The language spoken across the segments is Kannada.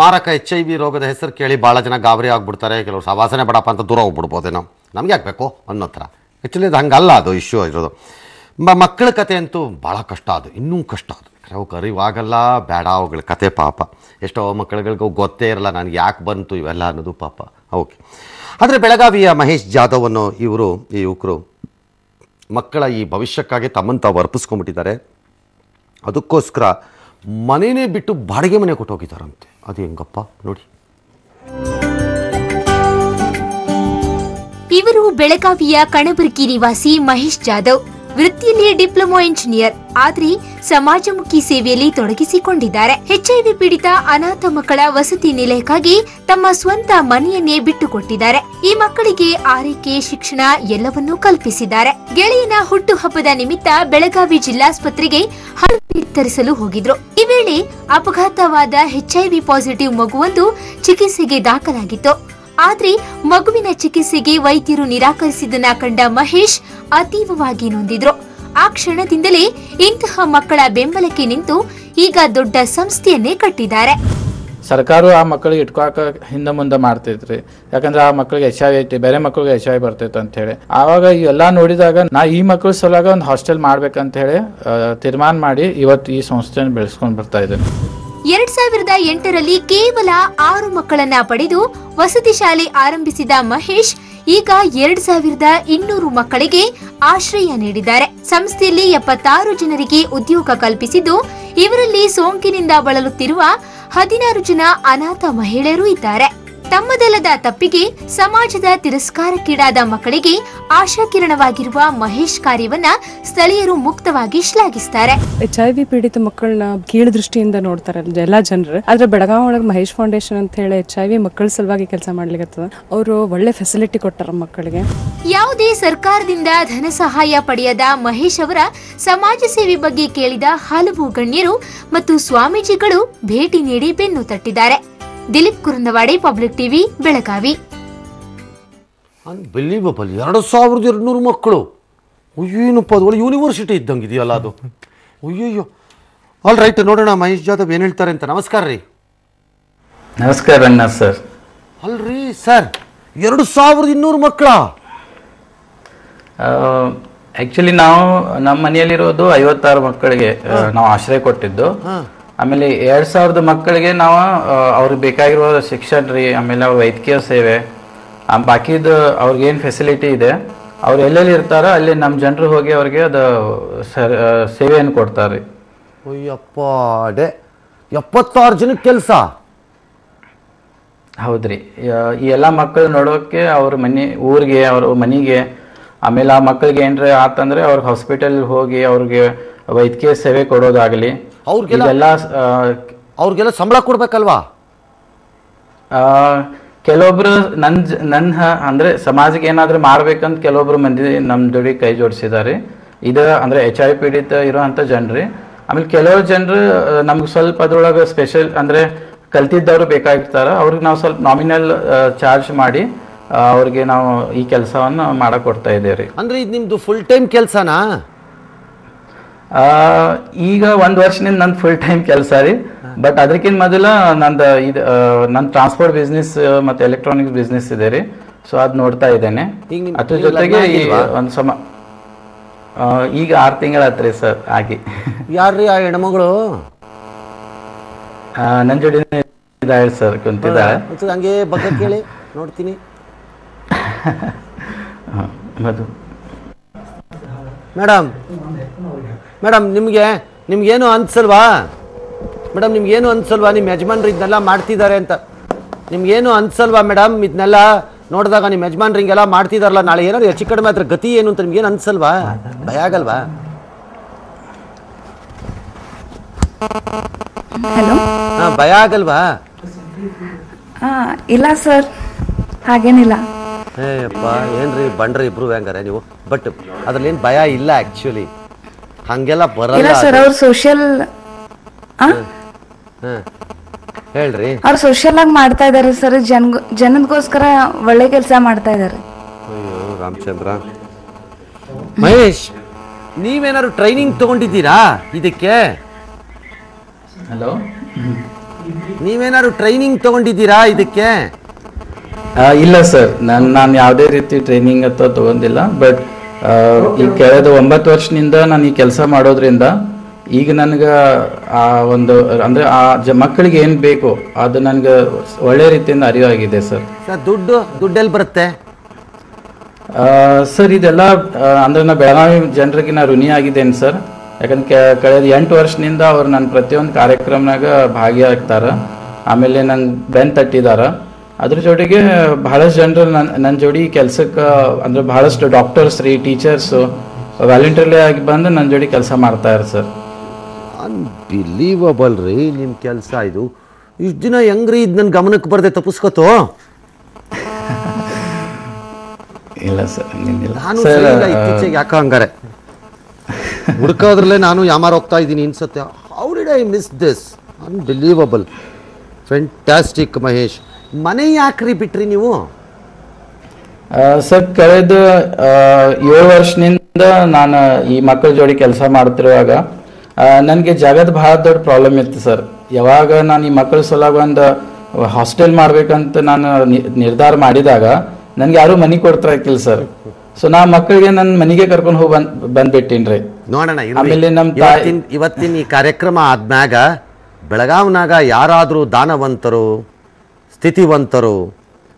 ಮಾರಕ HIV ರೋಗದ ಹೆಸರು ಕೇಳಿ ಭಾಳ ಜನ ಗಾಬರಿ ಆಗಿಬಿಡ್ತಾರೆ. ಕೆಲವರು ಸವಾಸನೆ ಬೇಡಪ್ಪ ಅಂತ ದೂರ ಹೋಗ್ಬಿಡ್ಬೋದೇನೋ, ನಮ್ಗೆ ಯಾಕೆ ಬೇಕು ಅನ್ನೋ ಥರ. ಆ್ಯಕ್ಚುಲಿ ಅದು ಹಂಗಲ್ಲ, ಅದು ಇಶ್ಯೂ ಇರೋದು. ಮಕ್ಕಳ ಕತೆ ಅಂತೂ ಭಾಳ ಕಷ್ಟ, ಅದು ಇನ್ನೂ ಕಷ್ಟ. ಅದು ಅವಕ್ಕೆ ಅರಿವಾಗಲ್ಲ, ಬೇಡ ಅವುಗಳ ಕತೆ ಪಾಪ. ಎಷ್ಟೋ ಮಕ್ಕಳುಗಳಿಗೂ ಗೊತ್ತೇ ಇರಲ್ಲ ನನಗೆ ಯಾಕೆ ಬಂತು ಇವೆಲ್ಲ ಅನ್ನೋದು ಪಾಪ. ಓಕೆ, ಆದರೆ ಬೆಳಗಾವಿಯ ಮಹೇಶ್ ಜಾಧವ್ ಅನ್ನೋ ಈ ಯುವಕರು ಮಕ್ಕಳ ಈ ಭವಿಷ್ಯಕ್ಕಾಗಿ ತಮ್ಮನ್ನು ತಾವು ಅರ್ಪಿಸ್ಕೊಂಡ್ಬಿಟ್ಟಿದ್ದಾರೆ. ಅದಕ್ಕೋಸ್ಕರ ಮನೆಯೇ ಬಿಟ್ಟು ಬಾಡಿಗೆ ಮನೆ ಕೊಟ್ಟು ಹೋಗಿದ್ದಾರಂತೆ. ಅದು ಹೆಂಗಪ್ಪ ನೋಡಿ. ಇವರು ಬೆಳಗಾವಿಯ ಕಣಬರ್ಗಿ ನಿವಾಸಿ ಮಹೇಶ್ ಜಾಧವ್. ವೃತ್ತಿಯಲ್ಲಿ ಡಿಪ್ಲೊಮಾ ಇಂಜಿನಿಯರ್, ಆದ್ರೆ ಸಮಾಜಮುಖಿ ಸೇವೆಯಲ್ಲಿ ತೊಡಗಿಸಿಕೊಂಡಿದ್ದಾರೆ. HIV ಪೀಡಿತ ಅನಾಥ ಮಕ್ಕಳ ವಸತಿ ನಿಲಯಕ್ಕಾಗಿ ತಮ್ಮ ಸ್ವಂತ ಮನೆಯನ್ನೇ ಬಿಟ್ಟುಕೊಟ್ಟಿದ್ದಾರೆ. ಈ ಮಕ್ಕಳಿಗೆ ಆರೈಕೆ, ಶಿಕ್ಷಣ ಎಲ್ಲವನ್ನೂ ಕಲ್ಪಿಸಿದ್ದಾರೆ. ಗೆಳೆಯನ ಹುಟ್ಟುಹಬ್ಬದ ನಿಮಿತ್ತ ಬೆಳಗಾವಿ ಜಿಲ್ಲಾಸ್ಪತ್ರೆಗೆ ಹಣ್ಣು ವಿತರಿಸಲು ಹೋಗಿದ್ರು. ಈ ವೇಳೆ ಅಪಘಾತವಾದ HIV ಪಾಸಿಟಿವ್ ಮಗುವೊಂದು ಚಿಕಿತ್ಸೆಗೆ ದಾಖಲಾಗಿತ್ತು. ಆದ್ರೆ ಮಗುವಿನ ಚಿಕಿತ್ಸೆಗೆ ವೈದ್ಯರು ನಿರಾಕರಿಸಿದ್ದನ್ನ ಕಂಡ ಮಹೇಶ್ ಅತೀವವಾಗಿ ನೊಂದಿದ್ರು. ಆ ಕ್ಷಣದಿಂದಲೇ ಇಂತಹ ಮಕ್ಕಳ ಬೆಂಬಲಕ್ಕೆ ನಿಂತು ಈಗ ದೊಡ್ಡ ಸಂಸ್ಥೆಯನ್ನೇ ಕಟ್ಟಿದ್ದಾರೆ. ಸರ್ಕಾರ ಆ ಮಕ್ಕಳಿಗೆ ಇಟ್ಕೊಳಕ ಹಿಂದೆ ಮುಂದೆ ಮಾಡ್ತೈತ್ರಿ. ಯಾಕಂದ್ರೆ ಆ ಮಕ್ಕಳಿಗೆ HIV ಐತಿ, ಬೇರೆ ಮಕ್ಕಳಿಗೆ HIV ಬರ್ತೈತೆ ಅಂತ ಹೇಳಿ ಆವಾಗ ಇವೆಲ್ಲ ನೋಡಿದಾಗ ನಾ ಈ ಮಕ್ಕಳ ಸಲುವಾಗ ಒಂದು ಹಾಸ್ಟೆಲ್ ಮಾಡ್ಬೇಕಂತ ಹೇಳಿ ತೀರ್ಮಾನ ಮಾಡಿ ಇವತ್ತು ಈ ಸಂಸ್ಥೆಯನ್ನು ಬೆಳೆಸ್ಕೊಂಡು ಬರ್ತಾ ಇದ್ದೇನೆ. 2008ರಲ್ಲಿ ಕೇವಲ 6 ಮಕ್ಕಳನ್ನ ಪಡೆದು ವಸತಿ ಶಾಲೆ ಆರಂಭಿಸಿದ ಮಹೇಶ್ ಈಗ 2200 ಮಕ್ಕಳಿಗೆ ಆಶ್ರಯ ನೀಡಿದ್ದಾರೆ. ಸಂಸ್ಥೆಯಲ್ಲಿ 76 ಜನರಿಗೆ ಉದ್ಯೋಗ ಕಲ್ಪಿಸಿದ್ದು, ಇವರಲ್ಲಿ ಸೋಂಕಿನಿಂದ ಬಳಲುತ್ತಿರುವ 16 ಜನ ಅನಾಥ ಮಹಿಳೆಯರು ಇದ್ದಾರೆ. ತಮ್ಮದಲ್ಲದ ತಪ್ಪಿಗೆ ಸಮಾಜದ ತಿರಸ್ಕಾರಕ್ಕೀಡಾದ ಮಕ್ಕಳಿಗೆ ಆಶಾಕಿರಣವಾಗಿರುವ ಮಹೇಶ್ ಕಾರ್ಯವನ್ನ ಸ್ಥಳೀಯರು ಮುಕ್ತವಾಗಿ ಶ್ಲಾಘಿಸುತ್ತಾರೆ. HIV ಪೀಡಿತ ಮಕ್ಕಳನ್ನ ಕೀಳು ದೃಷ್ಟಿಯಿಂದ ನೋಡ್ತಾರೆ ಎಲ್ಲಾ ಜನರು. ಆದ್ರೆ ಬೆಳಗಾವಿ ಒಳಗೆ ಮಹೇಶ್ ಫೌಂಡೇಶನ್ ಅಂತ ಹೇಳಿ HIV ಮಕ್ಕಳ ಸಲುವಾಗಿ ಕೆಲಸ ಮಾಡ್ಲಿಕ್ಕೆ ಅವರು ಒಳ್ಳೆ ಫೆಸಿಲಿಟಿ ಕೊಟ್ಟಾರ ಮಕ್ಕಳಿಗೆ. ಯಾವುದೇ ಸರ್ಕಾರದಿಂದ ಧನ ಸಹಾಯ ಪಡೆಯದ ಮಹೇಶ್ ಅವರ ಸಮಾಜ ಸೇವೆ ಬಗ್ಗೆ ಕೇಳಿದ ಹಲವು ಗಣ್ಯರು ಮತ್ತು ಸ್ವಾಮೀಜಿಗಳು ಭೇಟಿ ನೀಡಿ ಬೆನ್ನು ತಟ್ಟಿದ್ದಾರೆ. Dileep Kurandawade, public TV, Belagavi. Unbelievable, 2200 ಮಕ್ಕಳು. ಅಯ್ಯೇನಪ್ಪ, ಅದು ಒಳ್ಳೆ ಯೂನಿವರ್ಸಿಟಿ ಇದ್ದಂಗೆ ಇದೆಯಲ್ಲ ಅದು. ಅಯ್ಯಯ್ಯೋ. ಆಲ್ ರೈಟ್, ನೋಡೋಣ ಮಹೇಶ್ ಜಾಧವ್ ಏನು ಹೇಳ್ತಾರೆ ಅಂತ. ನಮಸ್ಕಾರ ರೀ. ನಮಸ್ಕಾರ ಅಣ್ಣ ಸರ್. ಅಲ್ರಿ ಸರ್, 2200 ಮಕ್ಕಳ? ಆಕ್ಚುಲಿ ನಾವು ನಮ್ಮ ಮನೆಯಲ್ಲಿರೋದು 56 ಮಕ್ಕಳಿಗೆ ನಾವು ಆಶ್ರಯ ಕೊಟ್ಟಿದ್ದು. ಆಮೇಲೆ 2000 ಮಕ್ಕಳಿಗೆ ನಾವು ಅವ್ರಿಗೆ ಬೇಕಾಗಿರುವ ಶಿಕ್ಷಣ ರೀ, ಆಮೇಲೆ ಅವ್ರ ವೈದ್ಯಕೀಯ ಸೇವೆ, ಬಾಕಿದು ಅವ್ರಿಗೇನು ಫೆಸಿಲಿಟಿ ಇದೆ ಅವ್ರು ಎಲ್ಲೆಲ್ಲಿ ಇರ್ತಾರ ಅಲ್ಲಿ ನಮ್ಮ ಜನರು ಹೋಗಿ ಅವ್ರಿಗೆ ಅದು ಸೇವೆಯನ್ನು ಕೊಡ್ತಾರೆ. ಅಯ್ಯಪ್ಪ, 76 ಜನಕ್ಕೆ ಕೆಲಸ? ಹೌದ್ರಿ. ಈ ಎಲ್ಲ ಮಕ್ಕಳು ನೋಡೋಕೆ ಅವ್ರ ಊರಿಗೆ ಅವ್ರ ಮನೆಗೆ, ಆಮೇಲೆ ಆ ಮಕ್ಕಳಿಗೆ ಏನ್ರ ಆತಂದ್ರೆ ಅವ್ರಿಗೆ ಹಾಸ್ಪಿಟಲ್ ಹೋಗಿ ಅವ್ರಿಗೆ ವೈದ್ಯಕೀಯ ಸೇವೆ ಕೊಡೋದಾಗಲಿ, ಅವ್ರಿಗೆಲ್ಲ ಸಂಬಳ ಕೊಡ್ಬೇಕಲ್ವಾ? ಕೆಲವೊಬ್ರು ನನ್ನ ಅಂದ್ರೆ ಸಮಾಜಕ್ಕೆ ಏನಾದ್ರೂ ಮಾಡ್ಬೇಕಂತ ಕೆಲವೊಬ್ರು ಮಂದಿ ನಮ್ ಜೋಡಿ ಕೈ ಜೋಡಿಸಿದ್ದಾರೆ. ಇದು ಅಂದ್ರೆ HIV ಪೀಡಿತ ಇರೋಂಥ ಜನರಿ. ಆಮೇಲೆ ಕೆಲವು ಜನರು ನಮ್ಗೆ ಸ್ವಲ್ಪ ಅದ್ರೊಳಗೆ ಸ್ಪೆಷಲ್ ಅಂದ್ರೆ ಕಲ್ತಿದ್ದವ್ರು ಬೇಕಾಗಿರ್ತಾರ, ಅವ್ರಿಗೆ ನಾವು ಸ್ವಲ್ಪ ನಾಮಿನಲ್ ಚಾರ್ಜ್ ಮಾಡಿ ಅವ್ರಿಗೆ ನಾವು ಈ ಕೆಲಸವನ್ನು ಮಾಡಕ್ ಕೊಡ್ತಾ ಇದ್ದೇವೆ. ಅಂದ್ರೆ ಇದು ನಿಮ್ದು ಫುಲ್ ಟೈಮ್ ಕೆಲಸನಾ? ಈಗ 1 ವರ್ಷದಿಂದ ನಂದು ಫುಲ್ ಟೈಮ್ ಕೆಲಸ ರೀ. ಬಟ್ ಅದಕ್ಕಿಂತ ಮೊದಲ ನನ್ನ ಟ್ರಾನ್ಸ್ಪೋರ್ಟ್ ಬಿಸ್ನೆಸ್ ಮತ್ತೆ ಎಲೆಕ್ಟ್ರಾನಿಕ್ಸ್ ಬಿಸ್ನೆಸ್ ಇದೆ ರೀ. ಸೊ ಅದ್ ನೋಡ್ತಾ ಇದ್ದೇನೆ. ಅದ್ರ ಜೊತೆಗೆ ಒಂದು ಈಗ 6 ತಿಂಗಳಾತ್ರಿ ಸರ್ ಆಗಿ. ಯಾರ್ರಿ ಆ ಹೆಣ್ಮಗಳು? ನನ್ನ ಜೋಡಿ ಇದ್ದಾಳೆ ಸರ್, ಕುಂತಿದ್ದಾಳೆ. ಹಂಗೆ ಬಗ್ಗೆ ಕೇಳಿ ನೋಡ್ತೀನಿ. ಮೇಡಮ್ ನಿಮ್ಗೇನು ಅನ್ಸಲ್ವಾ? ಮೇಡಮ್ ನಿಮ್ಗೇನು ಅನ್ಸಲ್ವಾ? ನಿಮ್ಮ ಯಜಮಾನ್ರು ಇದನ್ನೆಲ್ಲ ಮಾಡ್ತಿದ್ದಾರೆ ಅಂತ ನಿಮ್ಗೇನು ಅನ್ಸಲ್ವಾ ಮೇಡಮ್? ಇದನ್ನೆಲ್ಲ ನೋಡಿದಾಗ ನಿಮ್ಮ ಯಜಮಾನ್ರು ಹಿಂಗೆಲ್ಲ ಮಾಡ್ತಿದಾರಲ್ಲ, ನಾಳೆ ಏನಾದ್ರು ಹೆಚ್ಚು ಕಡಿಮೆ ಹತ್ರ ಗತಿ ಏನು ಅಂತ ನಿಮ್ಗೇನು ಅನ್ಸಲ್ವಾ? ಭಯ ಆಗಲ್ವಾ? ಭಯ ಆಗಲ್ವಾ? ಇಲ್ಲ ಸರ್, ಹಾಗೇನಿಲ್ಲ. ಏಪ್ಪ, ಏನ್ರಿ ಬಂಡ್ರಿ ಇಬ್ರು ಹೆಂಗಾರೆ ನೀವು? ಬಟ್ ಅದ್ರಲ್ಲಿ ಏನ್ ಭಯ ಇಲ್ಲ ಆಕ್ಚುಲಿ, ಹಂಗೆಲ್ಲ ಬರಲ್ಲ ಸರ್. ಅವ್ರು ಸೋಷಿಯಲ್ ಹೇಳ್ರಿ, ಅವ್ರು ಸೋಷಿಯಲ್ ಆಗಿ ಮಾಡ್ತಾ ಇದಾರೆ ಸರ್. ಜನದಗೋಸ್ಕರ ಒಳ್ಳೆ ಕೆಲಸ ಮಾಡ್ತಾ ಇದಾರೆ. ಅಯ್ಯೋ ರಾಮಚಂದ್ರ. ಮಹೇಶ್, ನೀವೇನಾದ್ರು ಟ್ರೈನಿಂಗ್ ತಗೊಂಡಿದ್ದೀರಾ ಇದಕ್ಕೆ? ಹಲೋ, ನೀವೇನಾದ್ರು ಟ್ರೈನಿಂಗ್ ತಗೊಂಡಿದ್ದೀರಾ ಇದಕ್ಕೆ? ಇಲ್ಲ ಸರ್, ನಾನು ಯಾವುದೇ ರೀತಿ ಟ್ರೈನಿಂಗ್ ಅಥವಾ ತಗೊಂಡಿಲ್ಲ. ಬಟ್ ಈ ಕಳೆದ 9 ವರ್ಷದಿಂದ ನಾನು ಈ ಕೆಲಸ ಮಾಡೋದ್ರಿಂದ ಈಗ ನನಗೆ ಆ ಒಂದು ಅಂದರೆ ಮಕ್ಕಳಿಗೆ ಏನು ಬೇಕು ಅದು ನನಗೆ ಒಳ್ಳೆ ರೀತಿಯಿಂದ ಅರಿವಾಗಿದೆ ಸರ್. ಸರ್ ದುಡ್ಡೆಲ್ಲಿ ಬರುತ್ತೆ ಸರ್? ಇದೆಲ್ಲ ಅಂದರೆ ನಾ ಬೆಳಗಾವಿ ಜನರಿಗೆ ನಾ ಋಣಿ ಆಗಿದ್ದೇನೆ ಸರ್. ಯಾಕಂದ್ರೆ ಕಳೆದ 8 ವರ್ಷದಿಂದ ಅವ್ರು ನನ್ನ ಪ್ರತಿಯೊಂದು ಕಾರ್ಯಕ್ರಮನಾಗ ಭಾಗಿಯಾಗ್ತಾರೆ. ಆಮೇಲೆ ನಂಗೆ ಬೆನ್ ತಟ್ಟಿದ್ದಾರೆ. ಅದ್ರ ಜೊತೆಗೆ ಬಹಳಷ್ಟು ಜನರು ನನ್ನ ಜೋಡಿ ಕೆಲಸಕ್ಕೆ ಅಂದರೆ ಬಹಳಷ್ಟು ಡಾಕ್ಟರ್ಸ್ ರೀ, ಟೀಚರ್ಸು ವಾಲಂಟಿಯರ್ಲಿ ಆಗಿ ಬಂದು ನನ್ನ ಜೋಡಿ ಕೆಲಸ ಮಾಡ್ತಾರೆ ಸರ್. ಅನ್ಬಿಲೀವಬಲ್ ರೀ ನಿಮ್ಮ ಕೆಲಸ ಇದು. ಇಷ್ಟು ದಿನ ಹೆಂಗ್ರಿ ಇದು ನನ್ನ ಗಮನಕ್ಕೆ ಬರದೆ ತಪ್ಪಿಸ್ಕೊತು? ಇಲ್ಲ ಸರ್, ನಾನು ಇತ್ತೀಚೆಗೆ ಯಾಕೆ ಹಂಗಾರೆ ಹುಡ್ಕೋದ್ರಲ್ಲೇ ನಾನು ಯಾಮಾರ ಹೋಗ್ತಾ ಇದ್ದೀನಿ ಅನ್ಸುತ್ತೆ. How did I miss this? Unbelievable, fantastic. Mahesh, ಮನೆ ಯಾಕ್ರಿ ಬಿಟ್ರಿ ನೀವು? ಸರ್, ಕಳೆದ 7 ವರ್ಷದಿಂದ ನಾನು ಈ ಮಕ್ಕಳ ಜೋಡಿ ಕೆಲಸ ಮಾಡ್ತಿರುವಾಗ ನನಗೆ ಜಾಗದ ಬಹಳ ದೊಡ್ಡ ಪ್ರಾಬ್ಲಮ್ ಇತ್ತು ಸರ್. ಯಾವಾಗ ನಾನು ಈ ಮಕ್ಕಳ ಸಲುವಾಗಿ ಒಂದು ಹಾಸ್ಟೆಲ್ ಮಾಡ್ಬೇಕಂತ ನಾನು ನಿರ್ಧಾರ ಮಾಡಿದಾಗ ನನಗೆ ಯಾರೂ ಮನೆ ಕೊಡ್ತಾ ಇರ್ಕಿಲ್ಲ ಸರ್. ಸೊ ನಾ ಮಕ್ಕಳಿಗೆ ನನ್ನ ಮನೆಗೆ ಕರ್ಕೊಂಡು ಹೋಗಿ ಬಂದ್ಬಿಟ್ಟಿನ್ರಿ. ನೋಡೋಣ, ಆಮೇಲೆ ಇವತ್ತಿನ ಈ ಕಾರ್ಯಕ್ರಮ ಆದ್ಮ್ಯಾಗ ಬೆಳಗಾವ್ನಾಗ ಯಾರಾದರೂ ದಾನವಂತರು, ಸ್ಥಿತಿವಂತರು,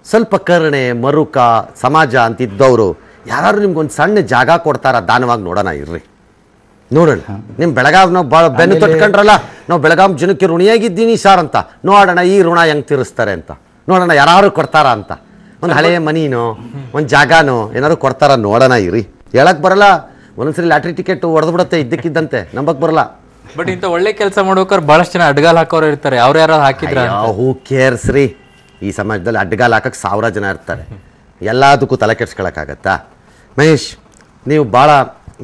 ಸ್ವಲ್ಪ ಕರುಣೆ, ಮರುಕ ಸಮಾಜ ಅಂತಿದ್ದವರು ಯಾರು ನಿಮ್ಗೊಂದು ಸಣ್ಣ ಜಾಗ ಕೊಡ್ತಾರ ದಾನವಾಗಿ ನೋಡೋಣ. ಇರ್ರಿ ನೋಡೋಣ. ನಿಮ್ಮ ಬೆಳಗಾವ್ ನಾವು ಭಾಳ ಬೆನ್ನು ತಟ್ಕೊಂಡ್ರಲ್ಲ, ನಾವು ಬೆಳಗಾವ್ ಜನಕ್ಕೆ ಋಣಿಯಾಗಿದ್ದೀನಿ ಸರ್ ಅಂತ. ನೋಡೋಣ ಈ ಋಣ ಹೆಂಗೆ ತೀರಿಸ್ತಾರೆ ಅಂತ ನೋಡೋಣ. ಯಾರು ಕೊಡ್ತಾರ ಅಂತ, ಒಂದು ಹಳೆಯ ಮನಿನೋ ಒಂದು ಜಾಗನೋ ಏನಾದ್ರು ಕೊಡ್ತಾರ ನೋಡೋಣ. ಇರಿ, ಹೇಳಕ್ ಬರಲ್ಲ. ಒಂದೊಂದ್ಸರಿ ಲಾಟ್ರಿ ಟಿಕೆಟ್ ಹೊಡೆದು ಬಿಡುತ್ತೆ ಇದ್ದಕ್ಕಿದ್ದಂತೆ, ನಂಬಕ್ ಬರಲ್ಲ. ಬಟ್ ಇಂಥ ಒಳ್ಳೆ ಕೆಲಸ ಮಾಡ್ಬೇಕಾದ್ರೆ ಬಹಳಷ್ಟು ಜನ ಅಡ್ಗಾಲ್ ಹಾಕೋರು ಇರ್ತಾರೆ. ಅವ್ರು ಯಾರು ಹಾಕಿದ್ರ? ಹೂ ಕೇರ್ಸ್ ರೀ. ಈ ಸಮಾಜದಲ್ಲಿ ಅಡ್ಗಾಲ್ ಹಾಕಕ್ಕೆ 1000 ಜನ ಇರ್ತಾರೆ. ಎಲ್ಲದಕ್ಕೂ ತಲೆ ಕೆಡ್ಸ್ಕೊಳಕ್ಕಾಗತ್ತಾ? ಮಹೇಶ್, ನೀವು ಭಾಳ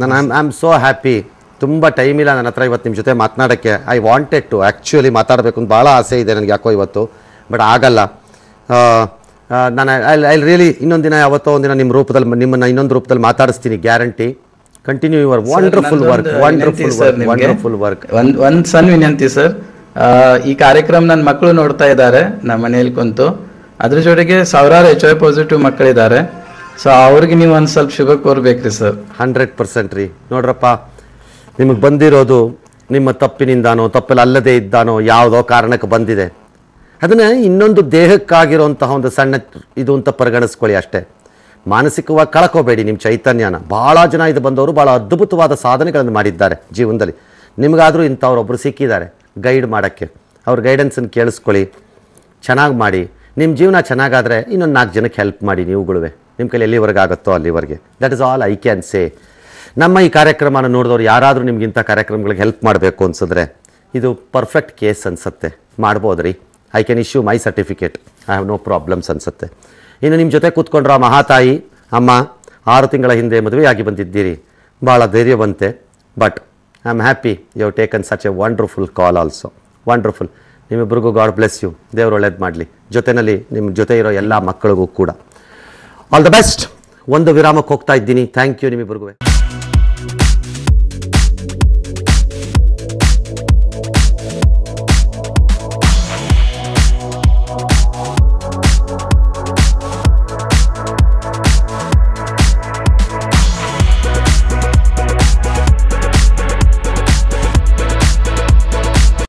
ಐ ಆಮ್ ಸೋ ಹ್ಯಾಪಿ. ತುಂಬ ಟೈಮ್ ಇಲ್ಲ ನನ್ನ ಹತ್ರ ಇವತ್ತು ನಿಮ್ಮ ಜೊತೆ ಮಾತನಾಡೋಕ್ಕೆ. ಐ ವಾಂಟೆಡ್ ಟು ಆ್ಯಕ್ಚುಲಿ ಮಾತಾಡಬೇಕು ಅಂತ ಭಾಳ ಆಸೆ ಇದೆ ನನಗೆ ಯಾಕೋ ಇವತ್ತು, ಬಟ್ ಆಗಲ್ಲ. ನಾನು ಐ ರಿಯಲಿ ಇನ್ನೊಂದು ದಿನ ಯಾವತ್ತೋ ಒಂದಿನ ನಿಮ್ಮನ್ನು ಇನ್ನೊಂದು ರೂಪದಲ್ಲಿ ಮಾತಾಡಿಸ್ತೀನಿ, guarantee. Continue your wonderful work. ಒಂದು ಸಣ್ಣ ವಿನಂತಿ ಸರ್, ಈ ಕಾರ್ಯಕ್ರಮ ನನ್ನ ಮಕ್ಕಳು ನೋಡ್ತಾ ಇದ್ದಾರೆ ನಮ್ಮ ಮನೆಯಲ್ಲಿ ಕುಂತು. ಅದ್ರ ಜೊತೆಗೆ ಸಾವಿರಾರು HIV ಪಾಸಿಟಿವ್ ಮಕ್ಕಳಿದ್ದಾರೆ. ಸೊ ಅವ್ರಿಗೆ ನೀವು ಒಂದು ಸ್ವಲ್ಪ ಶುಭ ಕೋರ್ಬೇಕ್ರಿ ಸರ್. 100% ರೀ. ನೋಡ್ರಪ್ಪ, ನಿಮಗೆ ಬಂದಿರೋದು ನಿಮ್ಮ ತಪ್ಪಿನಿಂದಾನೋ ತಪ್ಪಲ್ಲಿ ಅಲ್ಲದೆ ಇದ್ದಾನೋ ಯಾವುದೋ ಕಾರಣಕ್ಕೆ ಬಂದಿದೆ. ಅದನ್ನು ಇನ್ನೊಂದು ದೇಹಕ್ಕಾಗಿರೋಂತಹ ಒಂದು ಸಣ್ಣ ಇದು ಅಂತ ಪರಿಗಣಿಸ್ಕೊಳ್ಳಿ ಅಷ್ಟೇ. ಮಾನಸಿಕವಾಗಿ ಕಳ್ಕೋಬೇಡಿ ನಿಮ್ಮ ಚೈತನ್ಯನ. ಭಾಳ ಜನ ಇದು ಬಂದವರು ಭಾಳ ಅದ್ಭುತವಾದ ಸಾಧನೆಗಳನ್ನು ಮಾಡಿದ್ದಾರೆ ಜೀವನದಲ್ಲಿ. ನಿಮಗಾದರೂ ಇಂಥವ್ರೊಬ್ಬರು ಸಿಕ್ಕಿದ್ದಾರೆ ಗೈಡ್ ಮಾಡೋಕ್ಕೆ. ಅವ್ರ ಗೈಡೆನ್ಸನ್ನು ಕೇಳಿಸ್ಕೊಳ್ಳಿ, ಚೆನ್ನಾಗಿ ಮಾಡಿ. ನಿಮ್ಮ ಜೀವನ ಚೆನ್ನಾಗಾದರೆ ಇನ್ನೊಂದು 4 ಜನಕ್ಕೆ ಹೆಲ್ಪ್ ಮಾಡಿ. ನೀವುಗಳುವೆ ನಿಮ್ಮ ಕೈಲಿ ಎಲ್ಲಿವರೆಗೆ ಆಗುತ್ತೋ ಅಲ್ಲಿವರೆಗೆ. That is all I can say. ನಮ್ಮ ಈ ಕಾರ್ಯಕ್ರಮನ ನೋಡಿದವ್ರು ಯಾರಾದರೂ ನಿಮ್ಗೆ ಇಂಥ ಕಾರ್ಯಕ್ರಮಗಳಿಗೆ ಹೆಲ್ಪ್ ಮಾಡಬೇಕು ಅನ್ಸಿದ್ರೆ ಇದು ಪರ್ಫೆಕ್ಟ್ ಕೇಸ್ ಅನಿಸುತ್ತೆ. ಮಾಡ್ಬೋದು ರೀ. I can issue my certificate. I have no problems ಅನಿಸುತ್ತೆ. ಇನ್ನು ನಿಮ್ಮ ಜೊತೆ ಕೂತ್ಕೊಂಡ್ರ ಮಹಾತಾಯಿ ಅಮ್ಮ 6 ತಿಂಗಳ ಹಿಂದೆ ಮದುವೆಯಾಗಿ ಬಂದಿದ್ದೀರಿ. ಭಾಳ ಧೈರ್ಯವಂತೆ. But I am happy you have taken such a wonderful call also. Wonderful. ನಿಮ್ಮಿಬ್ಬರಿಗೂ ಗಾಡ್ ಬ್ಲೆಸ್ ಯು. ದೇವರು ಒಳ್ಳೇದು ಮಾಡಲಿ. ಜೊತೆಯಲ್ಲಿ ನಿಮ್ಮ ಜೊತೆ ಇರೋ ಎಲ್ಲ ಮಕ್ಕಳಿಗೂ ಕೂಡ ಆಲ್ ದ ಬೆಸ್ಟ್. ಒಂದು ವಿರಾಮಕ್ಕೆ ಹೋಗ್ತಾ ಇದ್ದೀನಿ. Thank you ನಿಮ್ಮಿಬ್ಬರಿಗೂ.